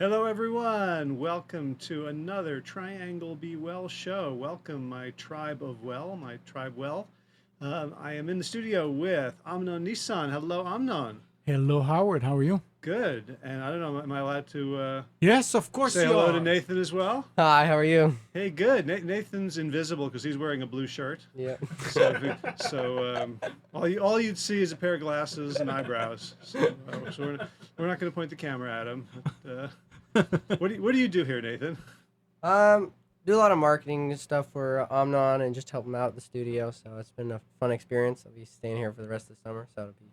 Hello, everyone. Welcome to another Triangle Be Well show. Welcome, my tribe of well, my tribe well. I am in the studio with Amnon Nissan. Hello, Amnon. Hello, Howard. How are you? Good. And I don't know, am I allowed to Yes, of course say you hello to are. Nathan as well? Hi, how are you? Hey, good. Nathan's invisible because he's wearing a blue shirt. Yeah. So all you'd see is a pair of glasses and eyebrows. So we're not going to point the camera at him. But, what do you do here, Nathan? um, do a lot of marketing stuff for Omnon and just help him out at the studio. So it's been a fun experience. I'll be staying here for the rest of the summer, so it'll be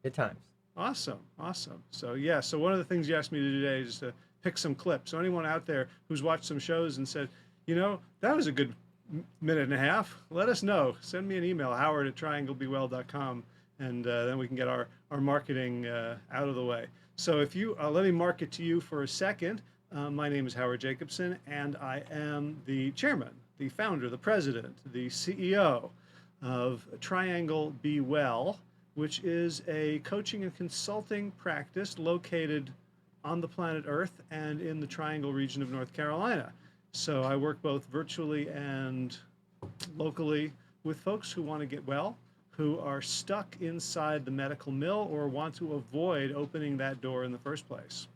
good times. Awesome, awesome. So one of the things you asked me to do today is to pick some clips. So anyone out there who's watched some shows and said, that was a good minute and a half, let us know. Send me an email, howard@trianglebewell.com, and then we can get our marketing out of the way. So if you, let me mark it to you for a second. My name is Howard Jacobson, and I am the chairman, the founder, the president, the CEO of Triangle Be Well, which is a coaching and consulting practice located on the planet Earth and in the Triangle region of North Carolina. So I work both virtually and locally with folks who want to get well, who are stuck inside the medical mill or want to avoid opening that door in the first place.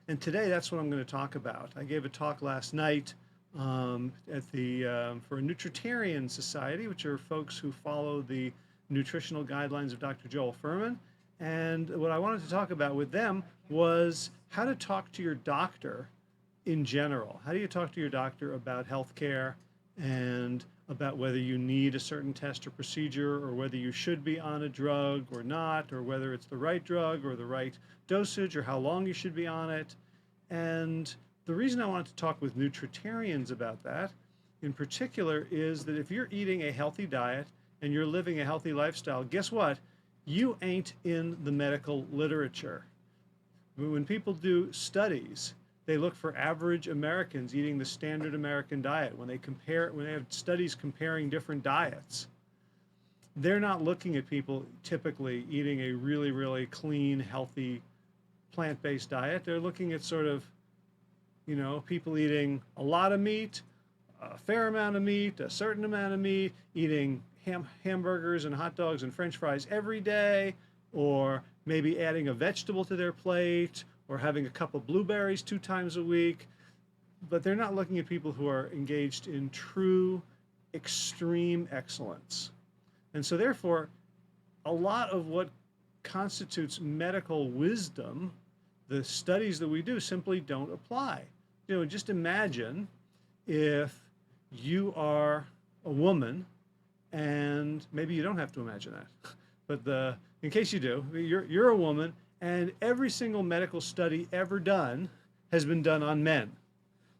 And today, that's what I'm going to talk about. I gave a talk last night at for a Nutritarian Society, which are folks who follow the nutritional guidelines of Dr. Joel Fuhrman. And what I wanted to talk about with them was how to talk to your doctor in general. How do you talk to your doctor about healthcare and about whether you need a certain test or procedure, or whether you should be on a drug or not, or whether it's the right drug or the right dosage, or how long you should be on it. And the reason I wanted to talk with nutritarians about that in particular is that if you're eating a healthy diet and you're living a healthy lifestyle, guess what? You ain't in the medical literature. When people do studies, they look for average Americans eating the standard American diet. When they have studies comparing different diets, they're not looking at people typically eating a really, really clean, healthy, plant-based diet. They're looking at sort of, people eating a lot of meat, a fair amount of meat, a certain amount of meat, eating hamburgers and hot dogs and French fries every day, or maybe adding a vegetable to their plate, or having a couple blueberries 2 times a week. But they're not looking at people who are engaged in true extreme excellence. And so therefore, a lot of what constitutes medical wisdom, the studies that we do simply don't apply. Just imagine if you are a woman, and maybe you don't have to imagine that, but in case you do, you're a woman, and every single medical study ever done has been done on men.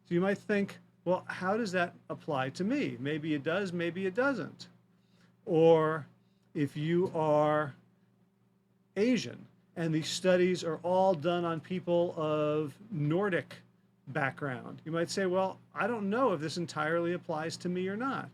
So you might think, well, how does that apply to me? Maybe it does, maybe it doesn't. Or if you are Asian and these studies are all done on people of Nordic background, you might say, well, I don't know if this entirely applies to me or not.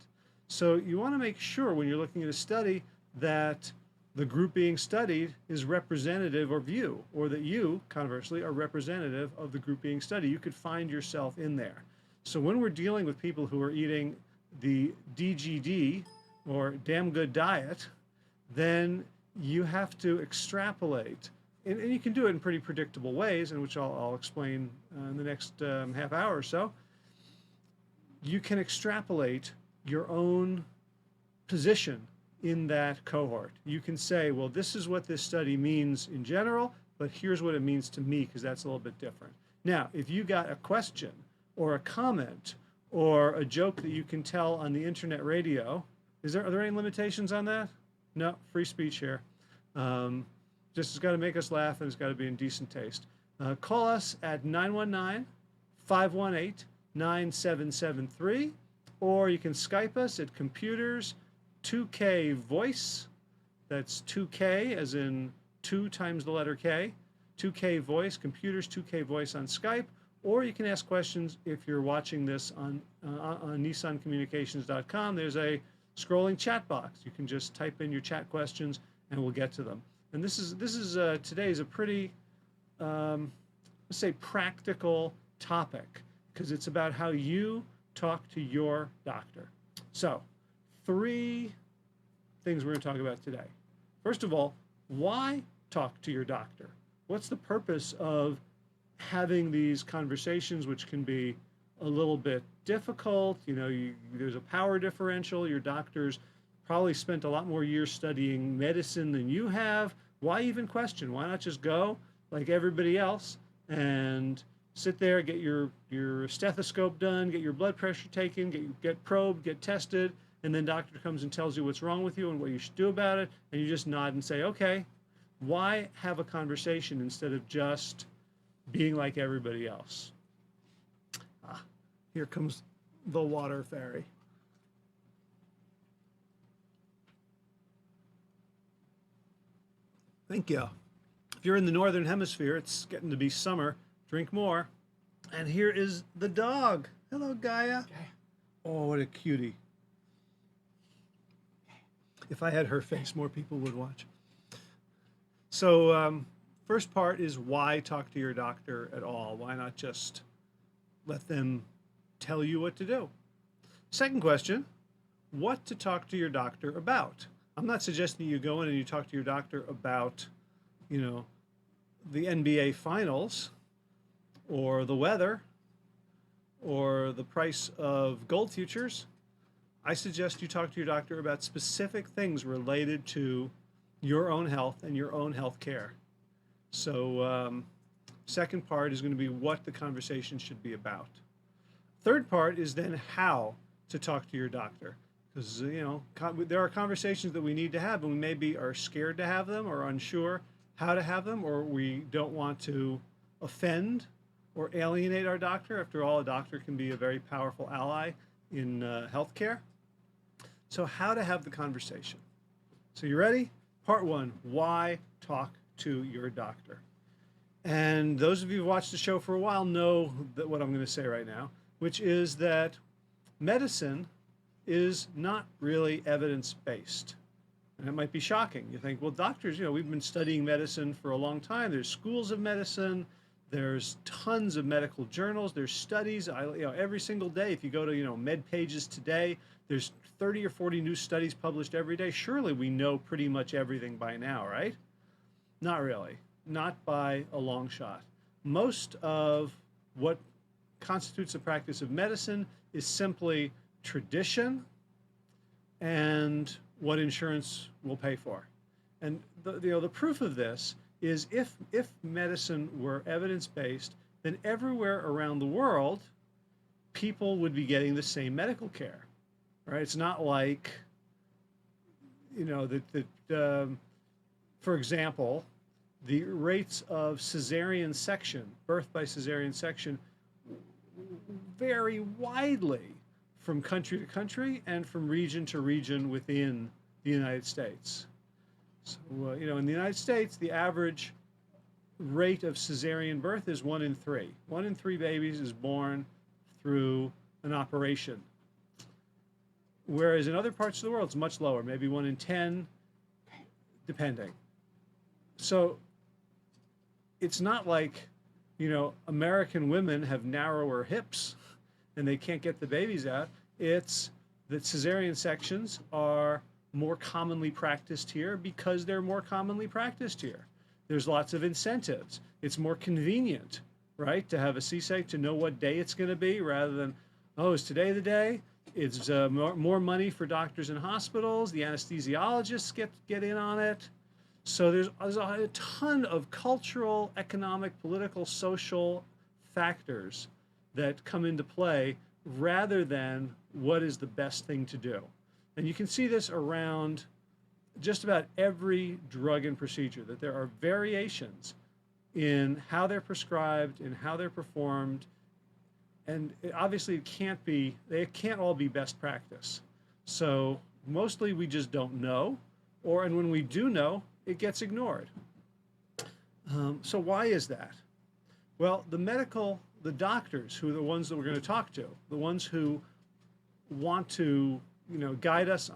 So you want to make sure when you're looking at a study that the group being studied is representative of you, or that you, conversely, are representative of the group being studied. You could find yourself in there. So when we're dealing with people who are eating the DGD, or damn good diet, then you have to extrapolate. And you can do it in pretty predictable ways, in which I'll explain in the next half hour or so. You can extrapolate your own position in that cohort. You can say, well, this is what this study means in general, but here's what it means to me, because that's a little bit different. Now, if you got a question or a comment or a joke that you can tell on the internet radio, are there any limitations on that? No, free speech here. Just it's got to make us laugh, and it's got to be in decent taste. Call us at 919-518-9773, or you can Skype us at computers 2K voice. That's 2K as in 2 times the letter K. 2K voice, computers 2K voice on Skype, or you can ask questions if you're watching this on nissancommunications.com. There's a scrolling chat box. You can just type in your chat questions and we'll get to them. And this is today is a pretty let's say, practical topic, because it's about how you talk to your doctor. So, 3 things we're going to talk about today. First of all, why talk to your doctor? What's the purpose of having these conversations, which can be a little bit difficult? There's a power differential. Your doctor's probably spent a lot more years studying medicine than you have. Why even question? Why not just go like everybody else and sit there, get your stethoscope done, get your blood pressure taken, get probed, get tested, and then doctor comes and tells you what's wrong with you and what you should do about it, and you just nod and say, okay. Why have a conversation instead of just being like everybody else? Here comes the water fairy. Thank you. If you're in the northern hemisphere, it's getting to be summer. Drink more. And here is the dog. Hello, Gaia. Oh, what a cutie. If I had her face, more people would watch. So, first part is why talk to your doctor at all? Why not just let them tell you what to do? Second question, what to talk to your doctor about? I'm not suggesting you go in and you talk to your doctor about, the NBA finals or the weather or the price of gold futures. I suggest you talk to your doctor about specific things related to your own health and your own health care. So, second part is going to be what the conversation should be about. Third part is then how to talk to your doctor. Because, there are conversations that we need to have, and we maybe are scared to have them or unsure how to have them, or we don't want to offend or alienate our doctor. After all, a doctor can be a very powerful ally in healthcare. So how to have the conversation. So you ready? Part 1, why talk to your doctor? And those of you who've watched the show for a while know that what I'm going to say right now, which is that medicine is not really evidence-based. And it might be shocking. You think, well, doctors, we've been studying medicine for a long time. There's schools of medicine. There's tons of medical journals. There's studies. Every single day, if you go to, Med Pages today, there's 30 or 40 new studies published every day. Surely we know pretty much everything by now, right? Not really. Not by a long shot. Most of what constitutes the practice of medicine is simply tradition and what insurance will pay for. And the proof of this is if medicine were evidence-based, then everywhere around the world, people would be getting the same medical care, right? It's not like, for example, the rates of cesarean section, birth by cesarean section, vary widely from country to country and from region to region within the United States. So, in the United States, the average rate of cesarean birth is 1 in 3. 1 in 3 babies is born through an operation. Whereas in other parts of the world, it's much lower, maybe 1 in 10, depending. So it's not like, American women have narrower hips and they can't get the babies out. It's that cesarean sections are more commonly practiced here because they're more commonly practiced here. There's lots of incentives. It's more convenient, right, to have a C-section, to know what day it's going to be rather than, oh, is today the day? It's more money for doctors and hospitals. The anesthesiologists get in on it. So there's a ton of cultural, economic, political, social factors that come into play rather than what is the best thing to do. And you can see this around just about every drug and procedure, that there are variations in how they're prescribed, in how they're performed, and obviously they can't all be best practice. So mostly we just don't know, and when we do know, it gets ignored. So why is that? Well, the doctors, who are the ones that we're going to talk to, the ones who want to, guide us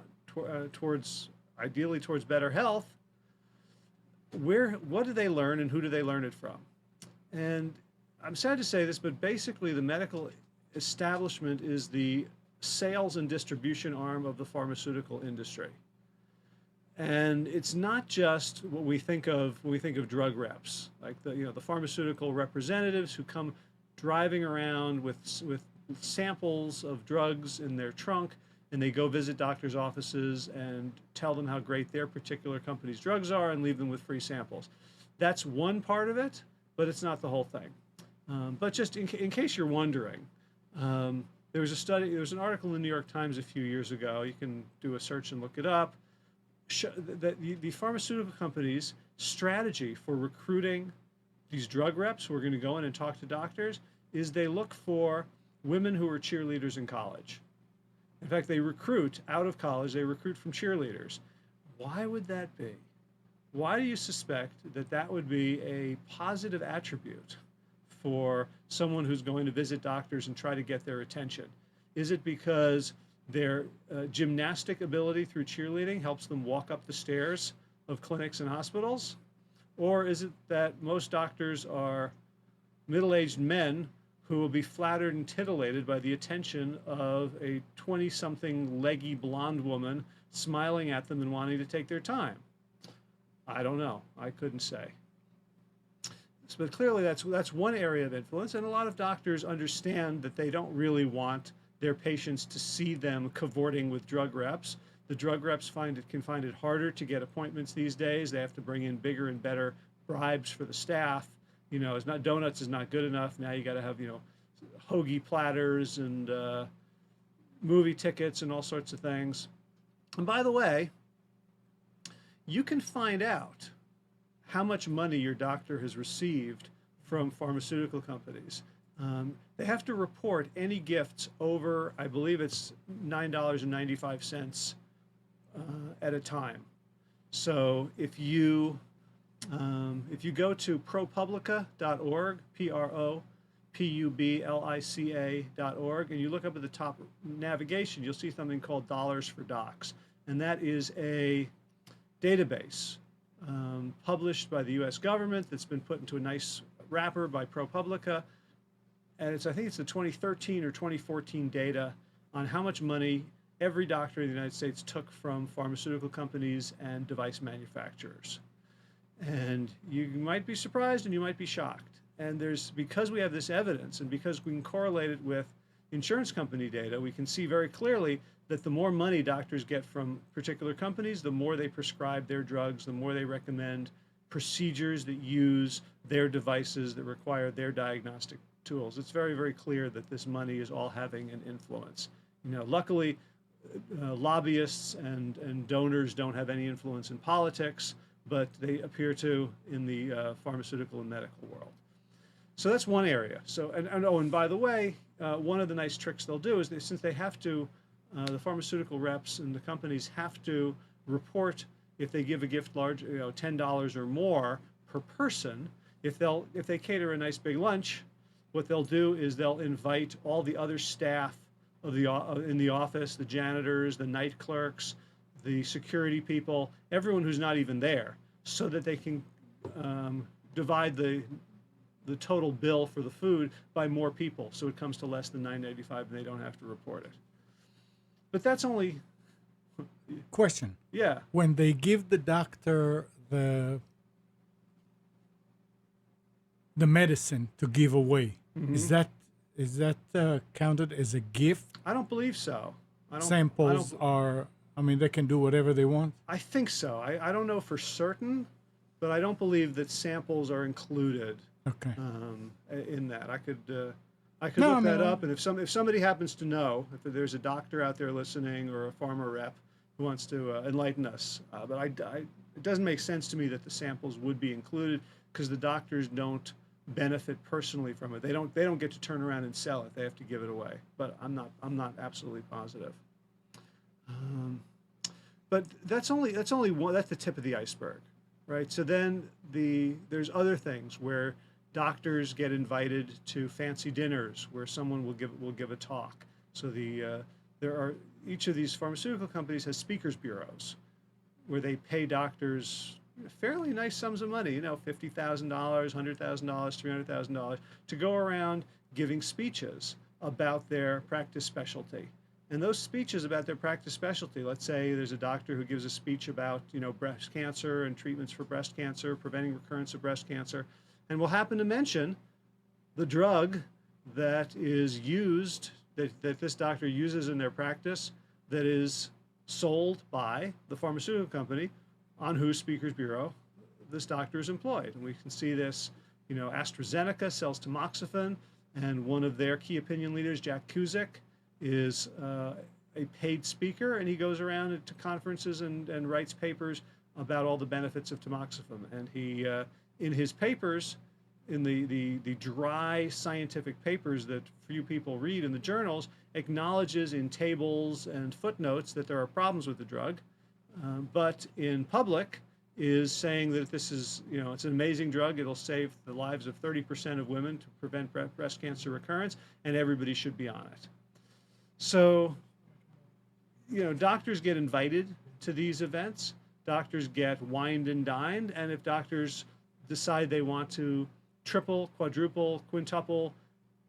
ideally towards better health, what do they learn and who do they learn it from? And I'm sad to say this, but basically the medical establishment is the sales and distribution arm of the pharmaceutical industry. And it's not just what we think of when we think of drug reps, like the pharmaceutical representatives who come driving around with samples of drugs in their trunk, and they go visit doctors' offices and tell them how great their particular company's drugs are and leave them with free samples. That's one part of it, but it's not the whole thing. But just in case you're wondering, there was an article in the New York Times a few years ago. You can do a search and look it up. That the pharmaceutical companies' strategy for recruiting these drug reps who are going to go in and talk to doctors is they look for women who are cheerleaders in college. In fact, they recruit out of college, they recruit from cheerleaders. Why would that be? Why do you suspect that that would be a positive attribute for someone who's going to visit doctors and try to get their attention? Is it because their gymnastic ability through cheerleading helps them walk up the stairs of clinics and hospitals? Or is it that most doctors are middle-aged men who will be flattered and titillated by the attention of a 20-something leggy blonde woman smiling at them and wanting to take their time? I don't know. I couldn't say. But clearly that's one area of influence, and a lot of doctors understand that they don't really want their patients to see them cavorting with drug reps. The drug reps can find it harder to get appointments these days. They have to bring in bigger and better bribes for the staff. It's not donuts is not good enough. Now you got to have hoagie platters and movie tickets and all sorts of things. And by the way, you can find out how much money your doctor has received from pharmaceutical companies. They have to report any gifts over, I believe it's $9.95 at a time. So if you go to ProPublica.org, ProPublica.org, and you look up at the top navigation, you'll see something called Dollars for Docs, and that is a database published by the U.S. government that's been put into a nice wrapper by ProPublica. And I think it's the 2013 or 2014 data on how much money every doctor in the United States took from pharmaceutical companies and device manufacturers. And you might be surprised and you might be shocked. And because we have this evidence and because we can correlate it with insurance company data, we can see very clearly that the more money doctors get from particular companies, the more they prescribe their drugs, the more they recommend procedures that use their devices that require their diagnostic tools. It's very, very clear that this money is all having an influence. Luckily, lobbyists and donors don't have any influence in politics, but they appear to in the pharmaceutical and medical world. So that's one area. So, and by the way, one of the nice tricks they'll do is since they have to, the pharmaceutical reps and the companies have to report if they give a gift large, $10 or more per person. If they cater a nice big lunch, what they'll do is they'll invite all the other staff of in the office, the janitors, the night clerks, the security people, everyone who's not even there, so that they can divide the total bill for the food by more people, so it comes to less than $9.85 and they don't have to report it. But that's only... Question. Yeah. When they give the doctor the medicine to give away, is that counted as a gift? I don't believe so. Samples are, they can do whatever they want? I think so. I don't know for certain, but I don't believe that samples are included in that. I could look that up, and if somebody happens to know, if there's a doctor out there listening or a pharma rep who wants to enlighten us, but it doesn't make sense to me that the samples would be included because the doctors don't benefit personally from it. They don't get to turn around and sell it. They have to give it away. But I'm not absolutely positive. But that's only one. That's the tip of the iceberg, right? So then there's other things where doctors get invited to fancy dinners where someone will give a talk. So each of these pharmaceutical companies has speakers bureaus where they pay doctors fairly nice sums of money, $50,000, $100,000, $300,000, to go around giving speeches about their practice specialty. And those speeches about their practice specialty, let's say there's a doctor who gives a speech about, breast cancer and treatments for breast cancer, preventing recurrence of breast cancer, and will happen to mention the drug that is used, that this doctor uses in their practice, that is sold by the pharmaceutical company on whose speakers bureau this doctor is employed. And we can see this, AstraZeneca sells tamoxifen, and one of their key opinion leaders, Jack Cusick, is a paid speaker, and he goes around to conferences and writes papers about all the benefits of tamoxifen. And he, in his papers, in the dry scientific papers that few people read in the journals, acknowledges in tables and footnotes that there are problems with the drug, but in public is saying that this is, it's an amazing drug. It'll save the lives of 30% of women to prevent breast cancer recurrence, and everybody should be on it. So, doctors get invited to these events. Doctors get wined and dined, and if doctors decide they want to triple, quadruple, quintuple,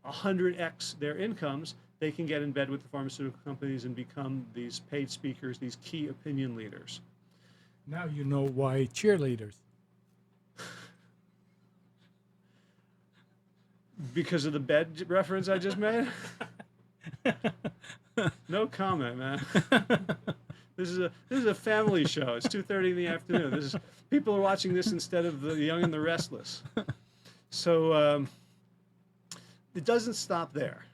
100x their incomes, they can get in bed with the pharmaceutical companies and become these paid speakers, these key opinion leaders. Now you know why cheerleaders. Because of the bed reference I just made? No comment, man. This is a family show. It's 2:30 in the afternoon. People are watching this instead of The Young and the Restless. So it doesn't stop there,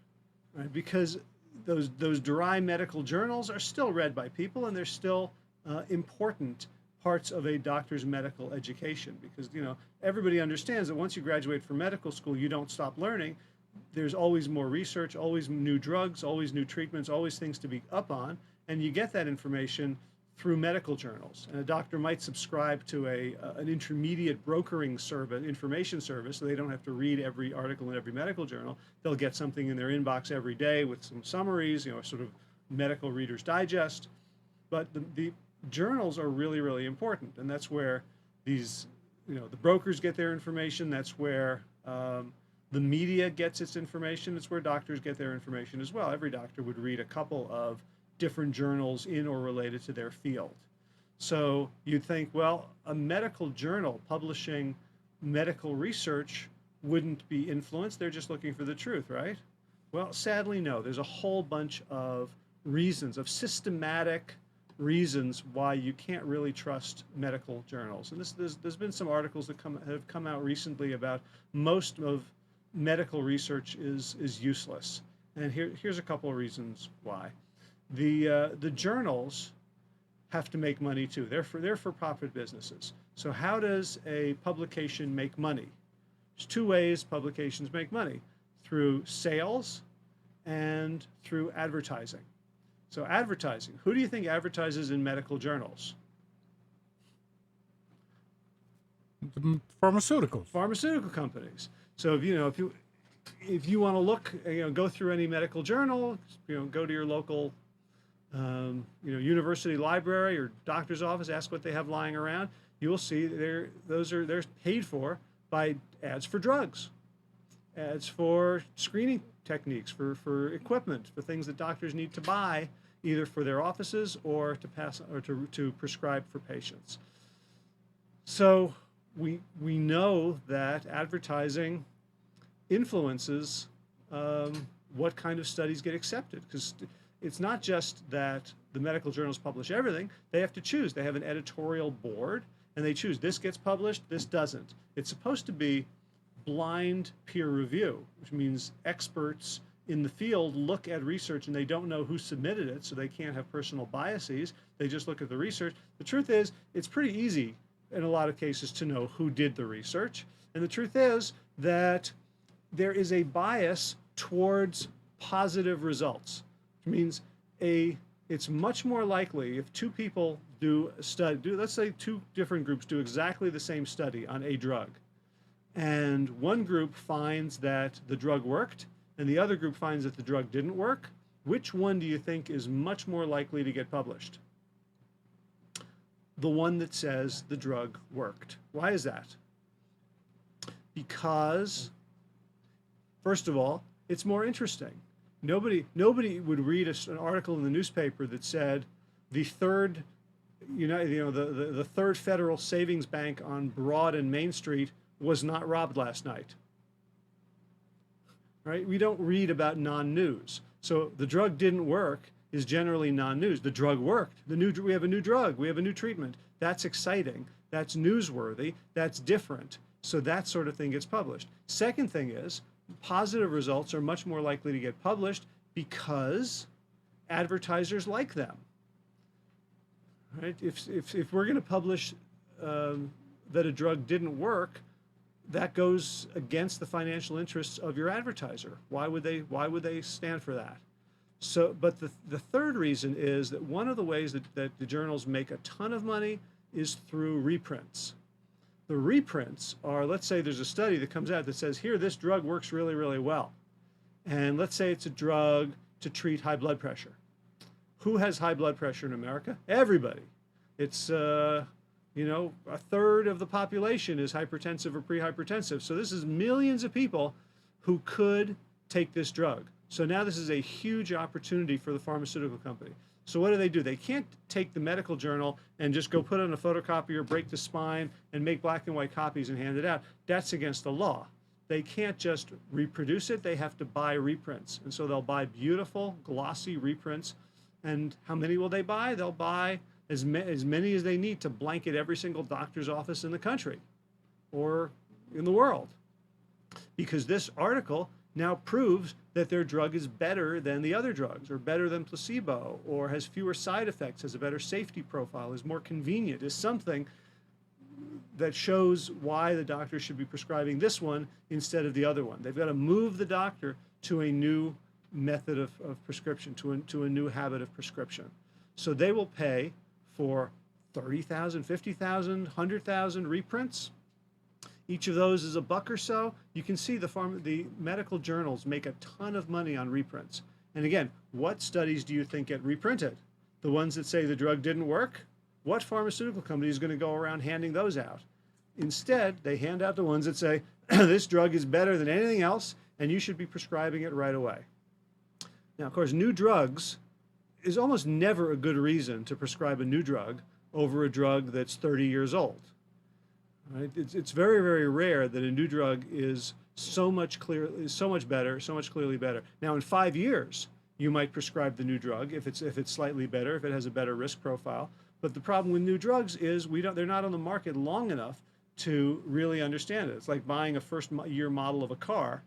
right? Because those dry medical journals are still read by people, and they're still important parts of a doctor's medical education, because everybody understands that once you graduate from medical school, you don't stop learning. There's always more research, always new drugs, always new treatments, always things to be up on, and you get that information through medical journals. And a doctor might subscribe to an intermediate brokering service, information service, so they don't have to read every article in every medical journal. They'll get something in their inbox every day with some summaries, sort of medical Reader's Digest. But the journals are really, really important, and that's where these, the brokers get their information. That's where the media gets its information. It's where doctors get their information as well. Every doctor would read a couple of different journals in or related to their field. So you'd think, well, a medical journal publishing medical research wouldn't be influenced. They're just looking for the truth, right? Well, sadly, no. There's a whole bunch of reasons, of systematic reasons why you can't really trust medical journals. And there's been some articles that have come out recently about most of medical research is useless. And here's a couple of reasons why. The journals have to make money too. They're for-profit businesses. So how does a publication make money? There's two ways publications make money: through sales and through advertising. So advertising, who do you think advertises in medical journals? The pharmaceuticals. Pharmaceutical companies. So if you want to look, go through any medical journal, go to your local university library or doctor's office, ask what they have lying around. You will see they're paid for by ads for drugs, ads for screening techniques, for equipment, for things that doctors need to buy, either for their offices or to prescribe for patients. So we know that advertising influences what kind of studies get accepted, because it's not just that the medical journals publish everything. They have to choose. They have an editorial board, and they choose, this gets published, this doesn't. It's supposed to be blind peer review, which means experts in the field look at research and they don't know who submitted it, so they can't have personal biases. They just look at the research. The truth is, it's pretty easy in a lot of cases to know who did the research. And the truth is that there is a bias towards positive results, which means it's much more likely if two people do a study, let's say two different groups do exactly the same study on a drug, and one group finds that the drug worked and the other group finds that the drug didn't work, which one do you think is much more likely to get published? the one that says the drug worked. Why is that? Because, first of all, it's more interesting. Nobody would read an article in the newspaper that said the third, the third Federal Savings Bank on Broad and Main Street was not robbed last night. Right? We don't read about non-news. So the drug didn't work is generally non-news. The drug worked. We have a new drug. We have a new treatment. That's exciting. That's newsworthy. That's different. So that sort of thing gets published. Second thing is, positive results are much more likely to get published because advertisers like them. Right? If we're going to publish that a drug didn't work, that goes against the financial interests of your advertiser. Why would they stand for that? So, but the third reason is that one of the ways that the journals make a ton of money is through reprints. The reprints are, let's say there's a study that comes out that says, here, this drug works really, really well. And let's say it's a drug to treat high blood pressure. Who has high blood pressure in America? Everybody. It's, a third of the population is hypertensive or prehypertensive. So this is millions of people who could take this drug. So now this is a huge opportunity for the pharmaceutical company. So what do? They can't take the medical journal and just go put it on a photocopier, break the spine, and make black and white copies and hand it out. That's against the law. They can't just reproduce it. They have to buy reprints. And so they'll buy beautiful, glossy reprints. And how many will they buy? They'll buy as many as they need to blanket every single doctor's office in the country or in the world. Because this article now proves that their drug is better than the other drugs, or better than placebo, or has fewer side effects, has a better safety profile, is more convenient, is something that shows why the doctor should be prescribing this one instead of the other one. They've got to move the doctor to a new method of prescription, to a new habit of prescription. So they will pay for 30,000, 50,000, 100,000 reprints. Each of those is $1 or so. You can see the medical journals make a ton of money on reprints. And again, what studies do you think get reprinted? The ones that say the drug didn't work? What pharmaceutical company is going to go around handing those out? Instead, they hand out the ones that say, this drug is better than anything else, and you should be prescribing it right away. Now, of course, new drugs is almost never a good reason to prescribe a new drug over a drug that's 30 years old. Right? It's very, very rare that a new drug is so much clearly better. Now, in 5 years, you might prescribe the new drug if it's slightly better, if it has a better risk profile. But the problem with new drugs is they're not on the market long enough to really understand it. It's like buying a first-year model of a car.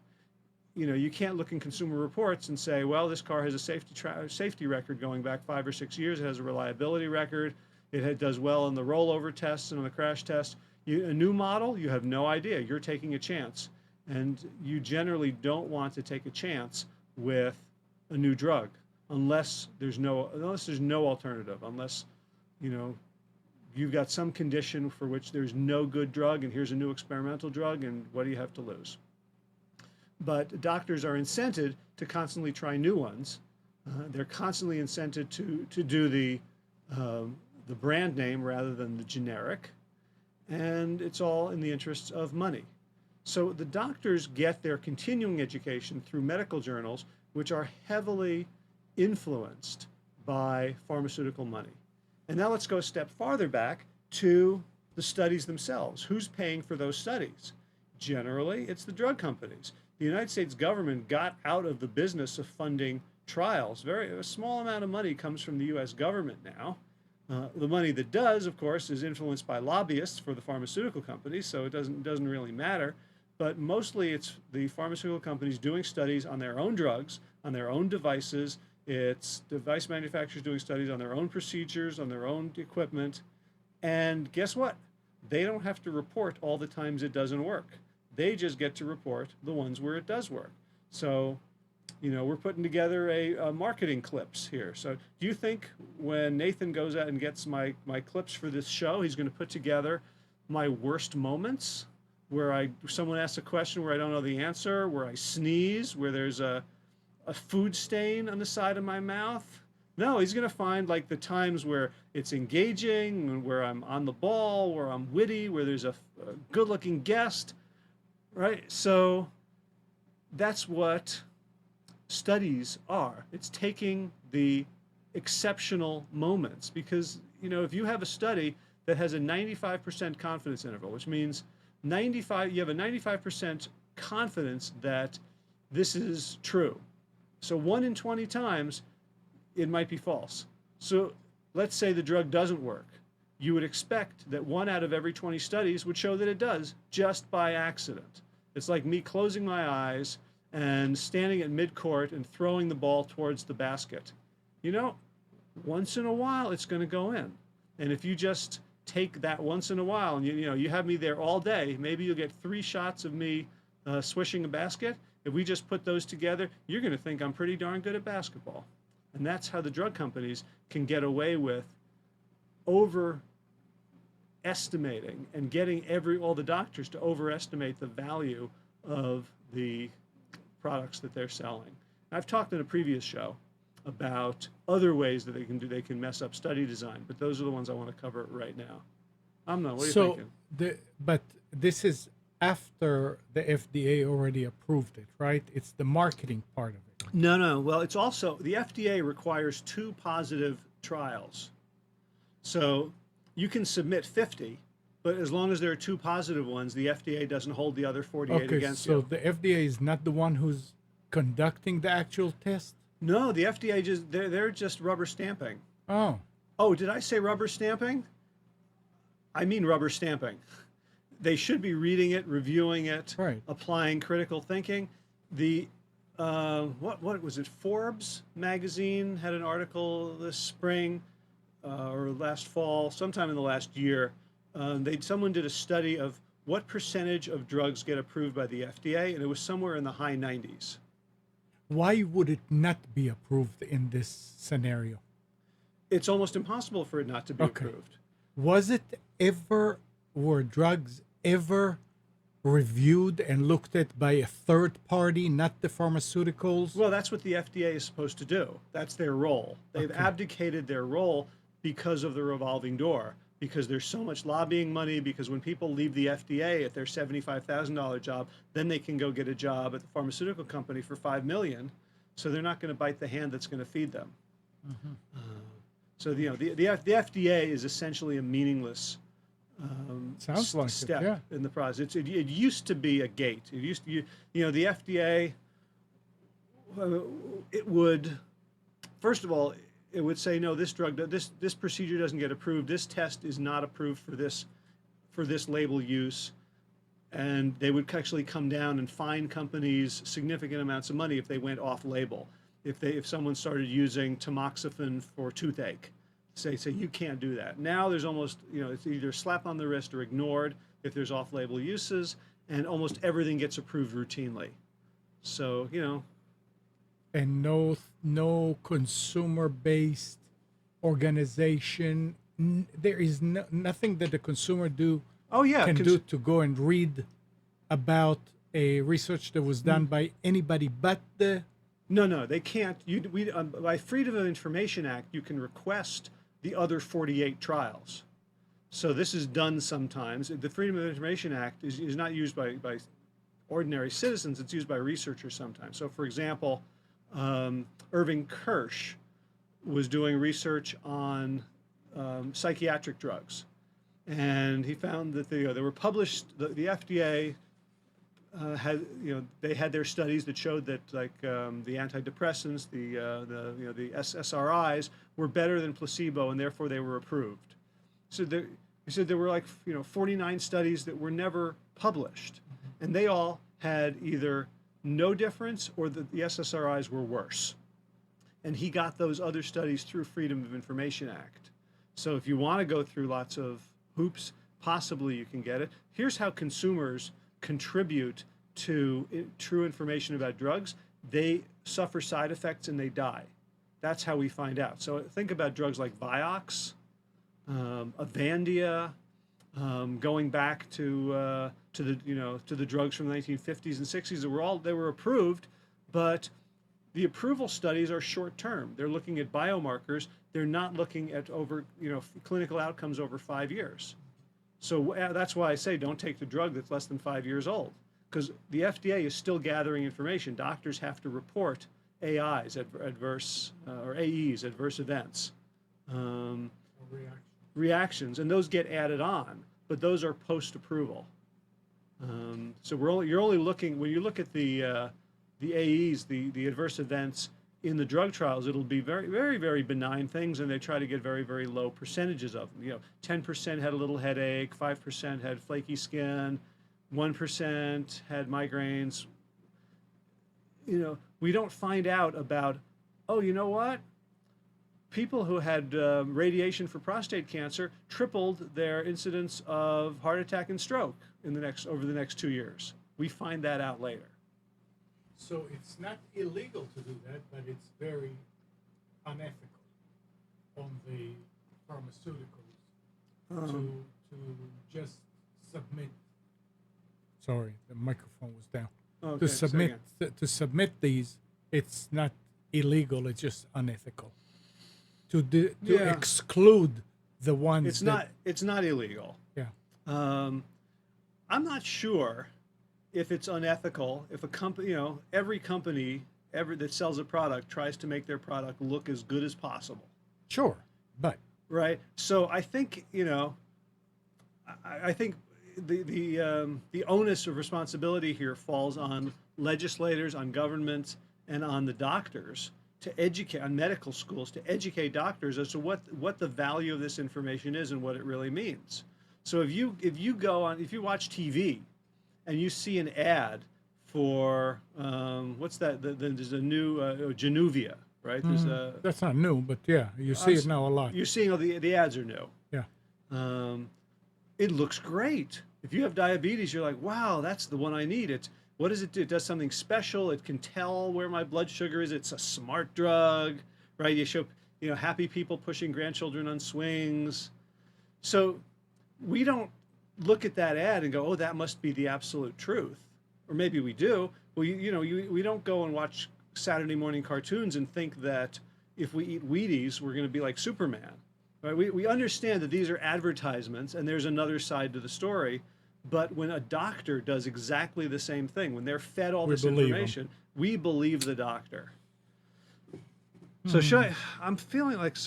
You can't look in Consumer Reports and say, well, this car has a safety record going back 5 or 6 years. It has a reliability record. It does well on the rollover tests and on the crash test. A new model, you have no idea. You're taking a chance. And you generally don't want to take a chance with a new drug unless there's no alternative, unless you've got some condition for which there's no good drug and here's a new experimental drug, and what do you have to lose? But doctors are incented to constantly try new ones. They're constantly incented to do the brand name rather than the generic. And it's all in the interests of money. So the doctors get their continuing education through medical journals, which are heavily influenced by pharmaceutical money. And now let's go a step farther back to the studies themselves. Who's paying for those studies? Generally, it's the drug companies. The United States government got out of the business of funding trials. A small amount of money comes from the US government now. The money that does, of course, is influenced by lobbyists for the pharmaceutical companies, so it doesn't really matter. But mostly it's the pharmaceutical companies doing studies on their own drugs, on their own devices. It's device manufacturers doing studies on their own procedures, on their own equipment. And guess what? They don't have to report all the times it doesn't work. They just get to report the ones where it does work. So we're putting together a marketing clips here. So do you think when Nathan goes out and gets my clips for this show, he's going to put together my worst moments where someone asks a question where I don't know the answer, where I sneeze, where there's a food stain on the side of my mouth, No, he's going to find like the times where it's engaging, where I'm on the ball, where I'm witty, where there's a good-looking guest, right? So that's what studies are. It's taking the exceptional moments because, if you have a study that has a 95% confidence interval, which means you have a 95% confidence that this is true. So 1 in 20 times it might be false. So let's say the drug doesn't work. You would expect that 1 out of every 20 studies would show that it does just by accident. It's like me closing my eyes and standing at midcourt and throwing the ball towards the basket. Once in a while it's going to go in. And if you just take that once in a while and you have me there all day, maybe you'll get 3 shots of me swishing a basket. If we just put those together, you're going to think I'm pretty darn good at basketball. And that's how the drug companies can get away with overestimating and getting all the doctors to overestimate the value of the products that they're selling. I've talked in a previous show about other ways that they can mess up study design, but those are the ones I want to cover right now. Amnon, what are you thinking? But this is after the FDA already approved it, right? It's the marketing part of it. No. Well, it's also, the FDA requires 2 positive trials. So you can submit 50, but as long as there are 2 positive ones, the FDA doesn't hold the other 48 against you. So the FDA is not the one who's conducting the actual test? No, the FDA they're just rubber stamping. Oh. Oh, did I say rubber stamping? I mean rubber stamping. They should be reading it, reviewing it, right, applying critical thinking. The what was it? Forbes magazine had an article this spring or last fall, sometime in the last year. Someone did a study of what percentage of drugs get approved by the FDA, and it was somewhere in the high 90s. Why would it not be approved in this scenario? It's almost impossible for it not to be approved. Were drugs ever reviewed and looked at by a third party, not the pharmaceuticals? Well, that's what the FDA is supposed to do. That's their role. They've abdicated their role because of the revolving door, because there's so much lobbying money, because when people leave the FDA at their $75,000 job, then they can go get a job at the pharmaceutical company for $5 million. So they're not going to bite the hand that's going to feed them. So the FDA is essentially a meaningless Sounds like step in the process. It used to be a gate. It used to, the FDA, it would, first of all, it would say, no, this procedure doesn't get approved. This test is not approved for this label use. And they would actually come down and fine companies significant amounts of money if they went off label. If someone started using tamoxifen for toothache, say you can't do that. Now there's almost, it's either slap on the wrist or ignored if there's off-label uses, and almost everything gets approved routinely. So, And no consumer-based organization. There is nothing that the consumer can do to go and read about a research that was done by anybody but the. No, they can't. By Freedom of Information Act, you can request the other 48 trials. So this is done sometimes. The Freedom of Information Act is not used by ordinary citizens. It's used by researchers sometimes. So, for example, Irving Kirsch was doing research on psychiatric drugs, and he found that they were published. The FDA they had their studies that showed that the antidepressants, the SSRIs were better than placebo, and therefore they were approved. So he said there were 49 studies that were never published, and they all had either no difference or the SSRIs were worse. And he got those other studies through Freedom of Information Act. So if you want to go through lots of hoops, possibly you can get it. Here's how consumers contribute to true information about drugs. They suffer side effects and they die. That's how we find out. So think about drugs like Vioxx, Avandia, going back to the drugs from the 1950s and 60s. They were approved, but The approval studies are short term. They're looking at biomarkers. They're not looking at over, clinical outcomes over 5 years. So that's why I say don't take the drug that's less than 5 years old, because the FDA is still gathering information. Doctors have to report AIs, adverse or AEs, adverse events, reactions, and those get added on, but those are post-approval. So you're only looking, when you look at the AEs, the adverse events in the drug trials, it'll be very, very, very benign things, and they try to get very, very low percentages of them. 10% had a little headache, 5% had flaky skin, 1% had migraines. We don't find out about, oh, you know what? People who had radiation for prostate cancer tripled their incidence of heart attack and stroke over the next 2 years. We find that out later. So it's not illegal to do that, but it's very unethical on the pharmaceuticals to just submit. Sorry, the microphone was down. Okay, To submit these, it's not illegal. It's just unethical. To exclude the ones. It's not illegal. Yeah. I'm not sure if it's unethical, if a company, every company that sells a product tries to make their product look as good as possible. Sure, but right. So I think I think the onus of responsibility here falls on legislators, on governments, and on the doctors to educate, on medical schools to educate doctors as to what the value of this information is and what it really means. So if you watch TV and you see an ad for what's that? There's a new Januvia, right? That's not new, but yeah, you see it now a lot. You're seeing all the ads are new. Yeah. It looks great. If you have diabetes, you're like, wow, that's the one I need. What does it do? It does something special. It can tell where my blood sugar is. It's a smart drug, right? You show happy people pushing grandchildren on swings. So we don't look at that ad and go, oh, that must be the absolute truth. Or maybe we do. Well, we don't go and watch Saturday morning cartoons and think that if we eat Wheaties, we're going to be like Superman. Right? We understand that these are advertisements and there's another side to the story. But when a doctor does exactly the same thing, when they're fed all this information, we believe the doctor. So I'm feeling like,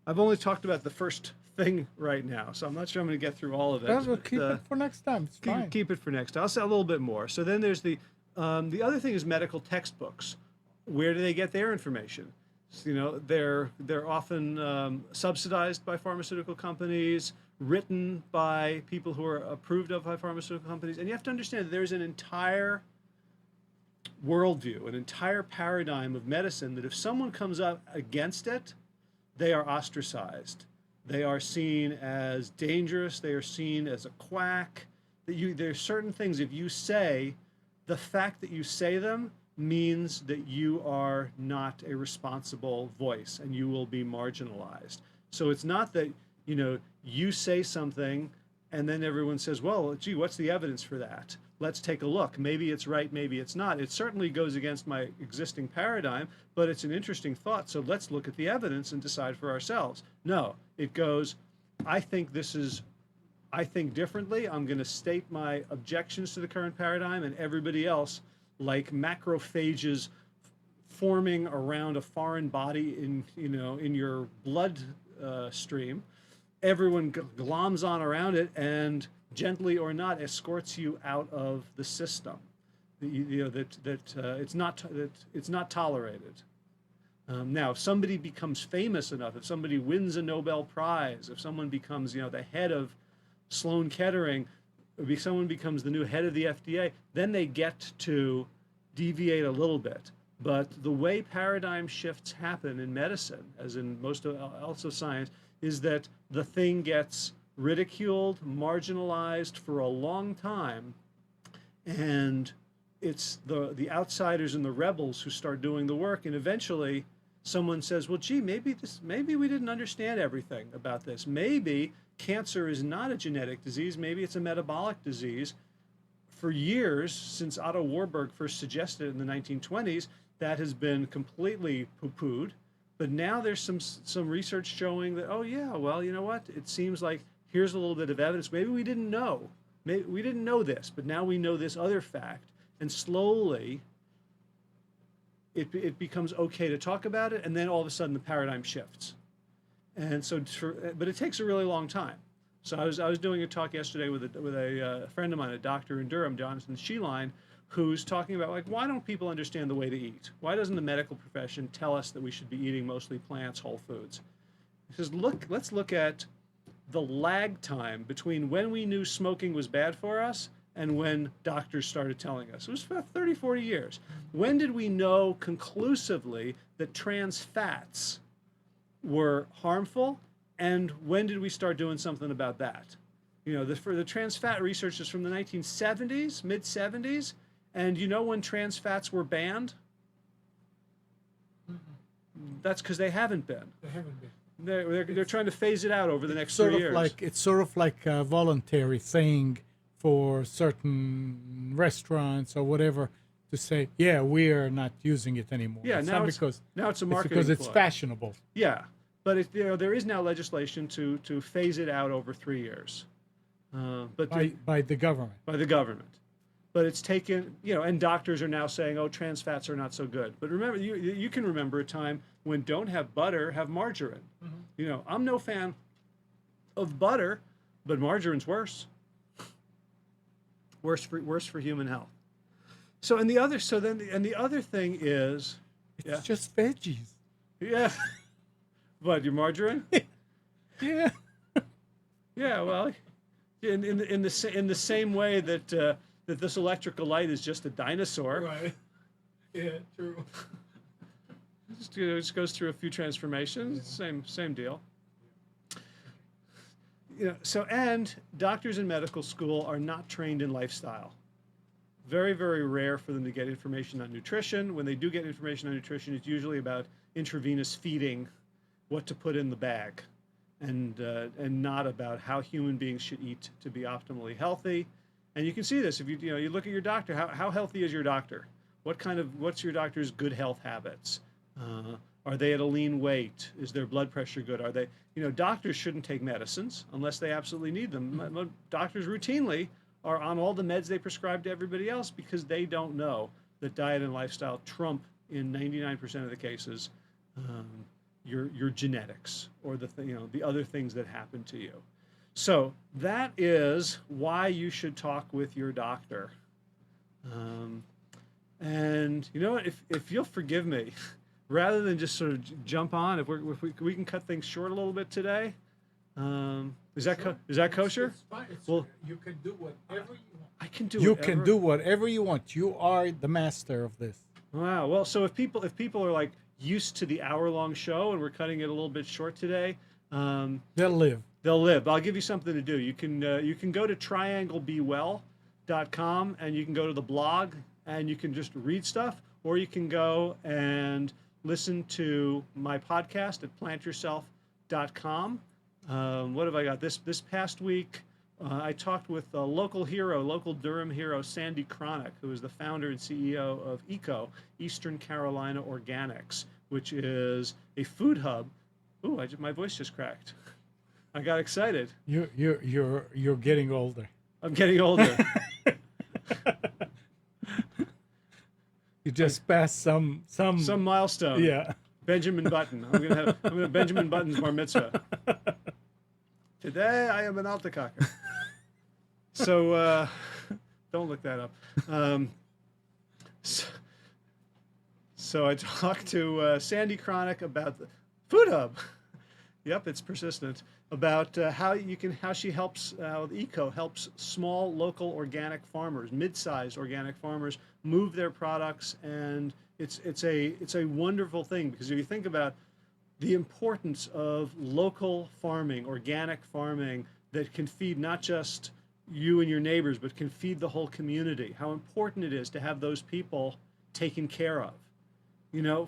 I've only talked about the first thing right now, so I'm not sure I'm going to get through all of it. We'll keep it for next time. It's fine. Keep it for next time. I'll say a little bit more. So then there's the other thing is medical textbooks. Where do they get their information? They're often subsidized by pharmaceutical companies, written by people who are approved of by pharmaceutical companies, and you have to understand that there's an entire worldview, an entire paradigm of medicine that if someone comes up against it, they are ostracized. They are seen as dangerous. They are seen as a quack. There are certain things, if you say, the fact that you say them means that you are not a responsible voice and you will be marginalized. So it's not that, you say something and then everyone says, well, gee, what's the evidence for that? Let's take a look. Maybe it's right, maybe it's not. It certainly goes against my existing paradigm, but it's an interesting thought. So let's look at the evidence and decide for ourselves. No, it goes, I think differently. I'm going to state my objections to the current paradigm, and everybody else, like macrophages forming around a foreign body in your blood stream, everyone gloms on around it and gently or not escorts you out of the system. It's not tolerated. Now, if somebody becomes famous enough, if somebody wins a Nobel Prize, if someone becomes the head of Sloan Kettering, or someone becomes the new head of the FDA, then they get to deviate a little bit. But the way paradigm shifts happen in medicine, as in most else of science, is that the thing gets ridiculed, marginalized for a long time, and it's the outsiders and the rebels who start doing the work, and eventually someone says, well, gee, maybe we didn't understand everything about this. Maybe cancer is not a genetic disease, maybe it's a metabolic disease. for years, since Otto Warburg first suggested it in the 1920s, that has been completely poo-pooed. But now there's some research showing that, oh yeah, well, you know what? It seems like here's a little bit of evidence. Maybe we didn't know. Maybe we didn't know this, but now we know this other fact. And slowly, it becomes okay to talk about it, and then all of a sudden the paradigm shifts. And so, but it takes a really long time. So I was doing a talk yesterday with a friend of mine, a doctor in Durham, Jonathan Sheline, who's talking about, like, why don't people understand the way to eat? Why doesn't the medical profession tell us that we should be eating mostly plants, whole foods? He says, let's look at the lag time between when we knew smoking was bad for us and when doctors started telling us. It was about 30, 40 years. When did we know conclusively that trans fats were harmful, and when did we start doing something about that? You know, for the trans fat research is from the 1970s, mid 70s, and you know when trans fats were banned? That's because they haven't been. They haven't been. They're trying to phase it out over the next 3 years. It's sort of like a voluntary thing for certain restaurants or whatever to say, yeah, we are not using it anymore. Yeah, it's now not it's because now it's a marketing because it's ploy. fashionable. Yeah, but there is now legislation to phase it out over 3 years, but by the government. By the government. But it's taken, and doctors are now saying, oh, trans fats are not so good. But remember, you can remember a time when don't have butter, have margarine. Mm-hmm. I'm no fan of butter, but margarine's worse. Worse for human health. So the other thing is, it's just veggies. Yeah. What, your margarine? Yeah. Yeah. Well, in the same way that this electrical light is just a dinosaur. Right. Yeah. True. Just goes through a few transformations. Yeah. Same deal. And doctors in medical school are not trained in lifestyle. Very, very rare for them to get information on nutrition. When they do get information on nutrition, it's usually about intravenous feeding, what to put in the bag, and not about how human beings should eat to be optimally healthy. And you can see this if you look at your doctor. How healthy is your doctor? What's your doctor's good health habits? Are they at a lean weight? Is their blood pressure good? Are they, doctors shouldn't take medicines unless they absolutely need them. Doctors routinely are on all the meds they prescribe to everybody else because they don't know that diet and lifestyle trump in 99% of the cases your genetics or the other things that happen to you. So that is why you should talk with your doctor. And you know what? If you'll forgive me, rather than just sort of jump on, if we can cut things short a little bit today, is that kosher? It's fine. Well, you can do whatever you want. I can do. You can do whatever you want. You are the master of this. Wow. Well, so if people are like used to the hour-long show and we're cutting it a little bit short today, they'll live. They'll live. I'll give you something to do. You can go to trianglebewell.com and you can go to the blog and you can just read stuff, or you can go and listen to my podcast at plantyourself.com. What have I got? This past week, I talked with a local Durham hero, Sandy Cronick, who is the founder and CEO of ECO, Eastern Carolina Organics, which is a food hub. Ooh, my voice just cracked. I got excited. You're getting older. I'm getting older. You just passed some milestone. Yeah. Benjamin Button. I'm gonna Benjamin Button's bar mitzvah. Today I am an Altacocker. So don't look that up. So I talked to Sandy Cronick about the Food Hub. Yep, it's persistent. About how she helps, ECO helps small local organic farmers, mid-sized organic farmers, move their products, and it's a wonderful thing, because if you think about the importance of local farming, organic farming, that can feed not just you and your neighbors, but can feed the whole community. How important it is to have those people taken care of.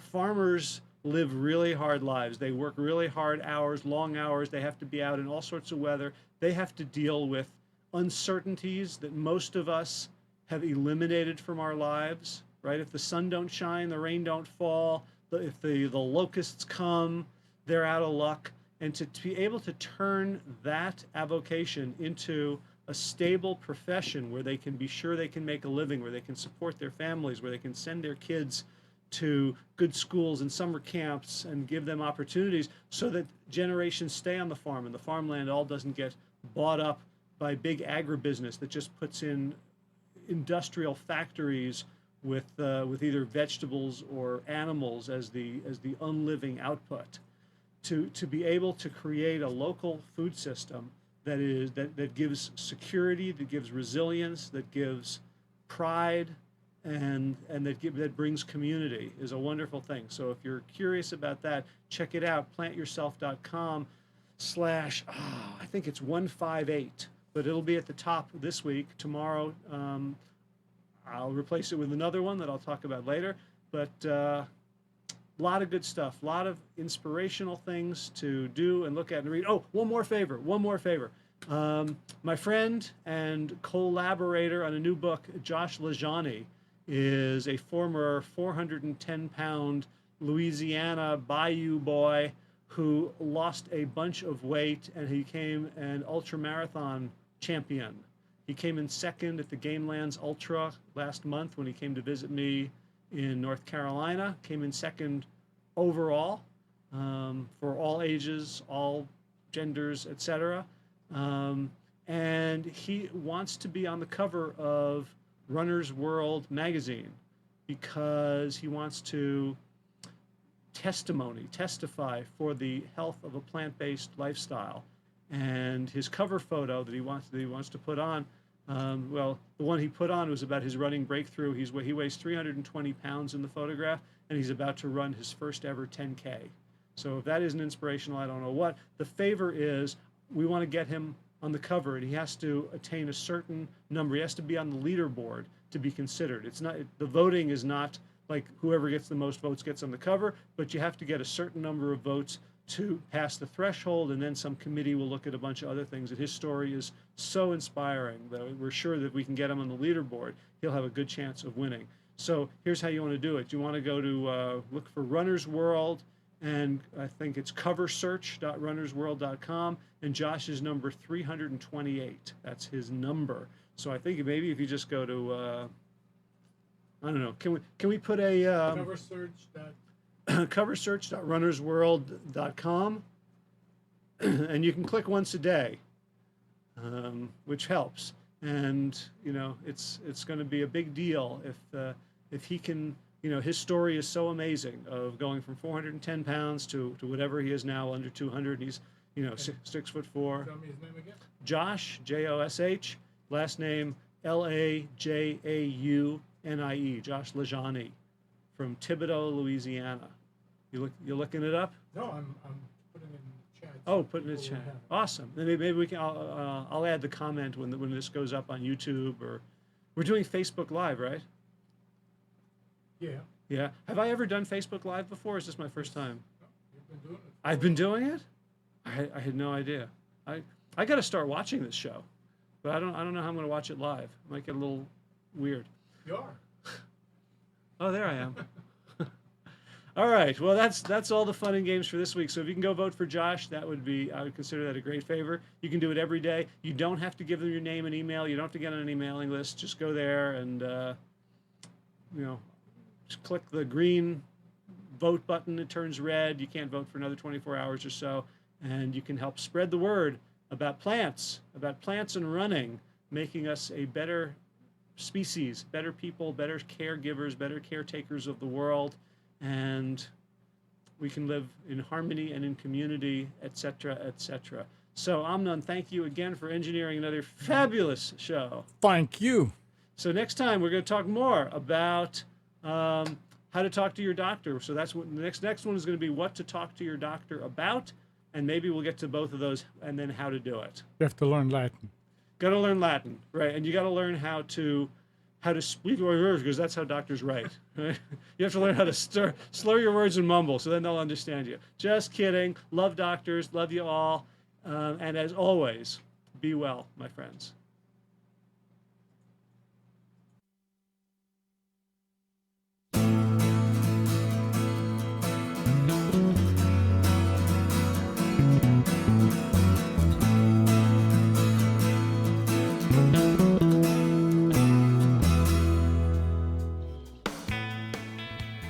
Farmers live really hard lives. They work really hard hours, long hours. They have to be out in all sorts of weather. They have to deal with uncertainties that most of us have eliminated from our lives, right? If the sun don't shine, the rain don't fall, if the locusts come, they're out of luck. And to be able to turn that avocation into a stable profession where they can be sure they can make a living, where they can support their families, where they can send their kids to good schools and summer camps and give them opportunities so that generations stay on the farm and the farmland all doesn't get bought up by big agribusiness that just puts in industrial factories with either vegetables or animals as the unliving output. To be able to create a local food system that gives security, that gives resilience, that gives pride, and that brings community is a wonderful thing. So if you're curious about that, check it out, plantyourself.com/ I think it's 158, but it'll be at the top this week. Tomorrow, I'll replace it with another one that I'll talk about later. But a lot of good stuff, a lot of inspirational things to do and look at and read. Oh, one more favor. My friend and collaborator on a new book, Josh Lajani, is a former 410-pound Louisiana Bayou boy who lost a bunch of weight, and he became an ultramarathon champion. He came in second at the Gamelands Ultra last month when he came to visit me in North Carolina, came in second overall for all ages, all genders, etc. And he wants to be on the cover of Runner's World magazine because he wants to testify for the health of a plant-based lifestyle. And his cover photo that he wants to put on, well, the one he put on was about his running breakthrough. He weighs 320 pounds in the photograph, and he's about to run his first ever 10K. So if that isn't inspirational, I don't know what. The favor is we want to get him on the cover, and he has to attain a certain number. He has to be on the leaderboard to be considered. It's not, the voting is not like whoever gets the most votes gets on the cover, but you have to get a certain number of votes to pass the threshold, and then some committee will look at a bunch of other things. And his story is so inspiring that we're sure that if we can get him on the leaderboard, he'll have a good chance of winning. So here's how you want to do it. You want to go to look for Runner's World, and I think it's coversearch.runnersworld.com, and Josh's number 328. That's his number. So I think maybe if you just go to I don't know. Can we put a coversearch.runnersworld.com, and you can click once a day, which helps. And you know, it's going to be a big deal if he can. You know, his story is so amazing of going from 410 pounds to whatever he is now, under 200. He's 6'4". Tell me his name again. Josh, Josh, last name Lajaune, Josh Lajani, from Thibodaux, Louisiana. You're looking it up? No, I'm putting it in the chat. Oh, putting it in the chat. Awesome. Then maybe we can. I'll add the comment when this goes up on YouTube, or we're doing Facebook Live, right? Yeah. Yeah. Have I ever done Facebook Live before? Or is this my first time? No, you've been doing it. I've been doing it. I had no idea. I got to start watching this show, but I don't know how I'm going to watch it live. It might get a little weird. You are. Oh, there I am. All right. Well, that's all the fun and games for this week. So if you can go vote for Josh, I would consider that a great favor. You can do it every day. You don't have to give them your name and email. You don't have to get on any mailing list. Just go there and just click the green vote button. It turns red. You can't vote for another 24 hours or so, and you can help spread the word about plants and running, making us a better species, better people, better caregivers, better caretakers of the world, and we can live in harmony and in community, etc., etc. So, Amnon, thank you again for engineering another fabulous show. Thank you. So next time we're going to talk more about how to talk to your doctor. So that's what the next one is going to be: what to talk to your doctor about, and maybe we'll get to both of those, and then how to do it. You have to learn Latin. Got to learn Latin, right? And you got to learn how to speak your words, because that's how doctors write. Right? You have to learn how to slur your words and mumble, so then they'll understand you. Just kidding. Love doctors. Love you all. And as always, be well, my friends.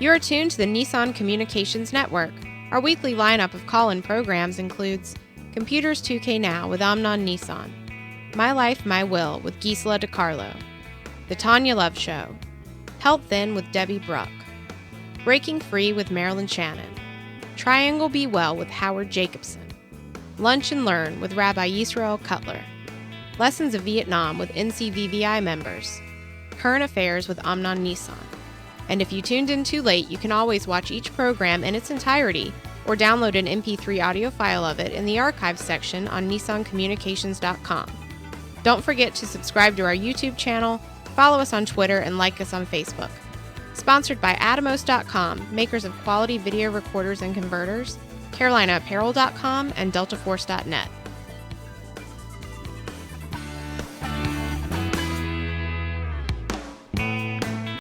You are tuned to the Nissan Communications Network. Our weekly lineup of call-in programs includes Computers 2K Now with Amnon Nissan, My Life, My Will with Gisela DiCarlo, The Tanya Love Show, Health Then with Debbie Bruck, Breaking Free with Marilyn Shannon, Triangle Be Well with Howard Jacobson, Lunch and Learn with Rabbi Yisrael Cutler, Lessons of Vietnam with NCVVI members, Current Affairs with Amnon Nissan. And if you tuned in too late, you can always watch each program in its entirety or download an MP3 audio file of it in the archives section on nissancommunications.com. Don't forget to subscribe to our YouTube channel, follow us on Twitter, and like us on Facebook. Sponsored by Atomos.com, makers of quality video recorders and converters, CarolinaApparel.com, and DeltaForce.net.